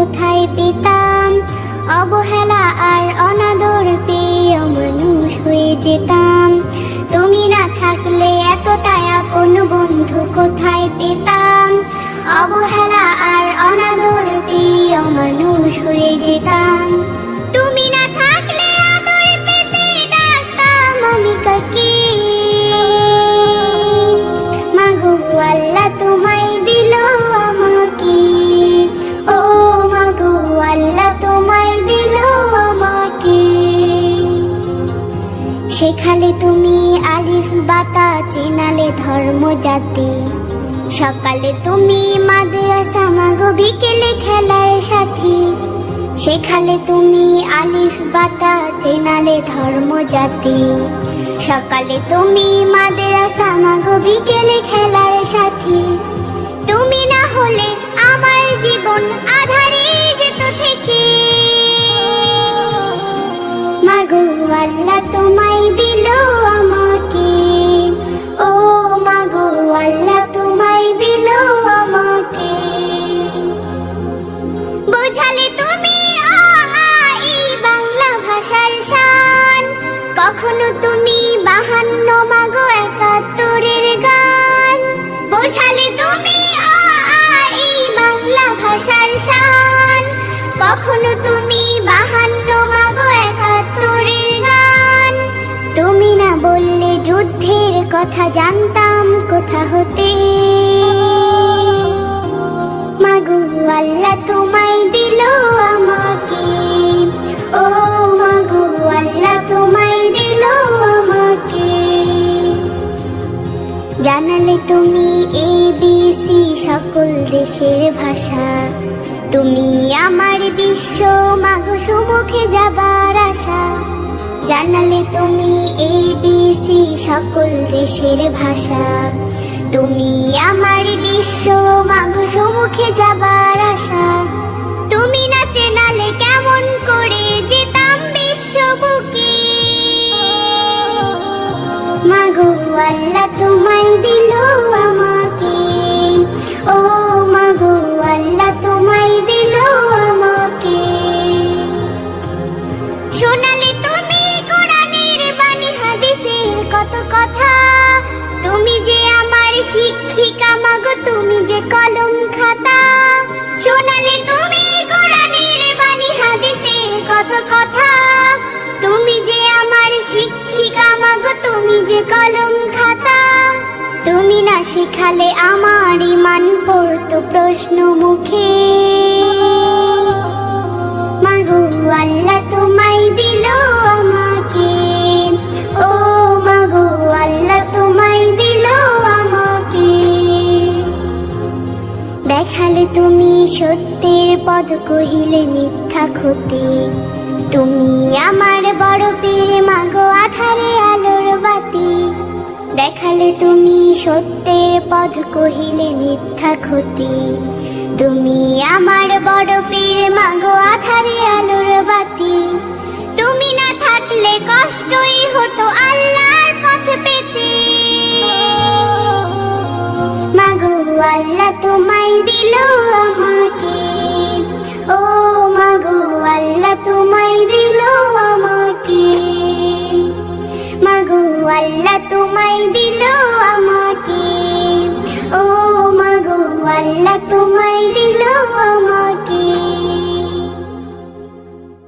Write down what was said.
কোথায় পেতাম, অবহেলা আর অনাদর পেয়ে অমানুষ হয়ে যেতাম। তুমি না থাকলে এতটাই আপন বন্ধু কোথায় পেতাম, অবহেলা আর অনাদর পেয়ে অমানুষ হয়ে যেতাম। তুমি না থাকলে আদর পেতে ডাকতাম আমি কাকে, মাগো আল্লাহ তোমায় দিল আমাকে, ও মাগো আল্লাহ তোমায় দিল আমাকে। শেখালে তুমি আলিফ বাতা, চেনালে ধর্ম জাতি, সকালে তুমি মাদ্রাসা, মাগো বিকেলে খেলার সাথী। শেখালে তুমি আলিফ বাতা, চেনালে ধর্ম জাতি, সকালে তুমি মাদ্রাসা, মাগো বিকেলে খেলার সাথী। তুমি না হলে আমার জীবন আধারে যেত থেকে, মাগো আল্লাহ তোমায় দিল আমাকে, ও মাগো আল্লাহ তোমায় দিল আমাকে। বোঝালে তুমি আ আ ই বাংলা ভাষার শান, কখনো তুমি 52 মাগো 71-এর গান। বোঝালে তুমি আ আ ই বাংলা ভাষার শান, কখনো তুমি 52 মাগো 71-এর গান। তুমি না বললে যুদ্ধের কথা জানতাম কোথা হতে, মাগো আল্লাহ তোমায় দিল আমাকে, ও মাগো আল্লাহ তোমায় দিল আমাকে। জানালে তুমি ABC সকল দেশের ভাষা, তুমি আমার বিশ্ব, মাগো সুমুখে যাবার আশা। জানালে তুমি ABC সকল দেশের ভাষা, তুমি আমার বিশ্ব, মাগো সুমুখে যাবার আশা। তুমি না চেনালে কেমন করে যেতাম বিশ্ব বুকে, মাগো আল্লাহ তোমায় দিল আমাকে, ও মাগো আল্লাহ তোমায় দিল আমাকে। শোনালে তুমি কোরআনের বাণী, হাদিসের কত কথা, তুমি যে আমার শিক্ষিকা, মাগো তুমি যে কলম খাতা। শোনালে তুমি কোরআনের বাণী, হাদিসের কত কথা, তুমি যে আমার শিক্ষিকা, মাগো তুমি যে কলম খাতা। তুমি না শিখালে আমার ঈমান পড়তো প্রশ্ন মুখে, মাগো আল্লাহ তোমায় দিল আমাকে, ও মাগো আল্লাহ তোমায় দিল আমাকে। দেখালে তুমি সত্যের পথ, কহিলে মিথ্যা ক্ষতি, তুমি আমার বড় পীর, মাগো আধারে আলোর বাতি। দেখালে তুমি সত্যের পথ, কহিলে মিথ্যা ক্ষতি, তুমি আমার বড় পীর, মাগো আধারে আলোর বাতি। তুমি না থাকলে কষ্টই হতো আল্লাহর পথ পেতে, মাগো আল্লাহ তোমায় দিল আমাকে, ও মাগো আল্লাহ তোমায় দিল আমাকে, মাগো আল্লাহ তোমায় দিল আমাকে, ও মাগো আল্লাহ তোমায় দিল আমাকে।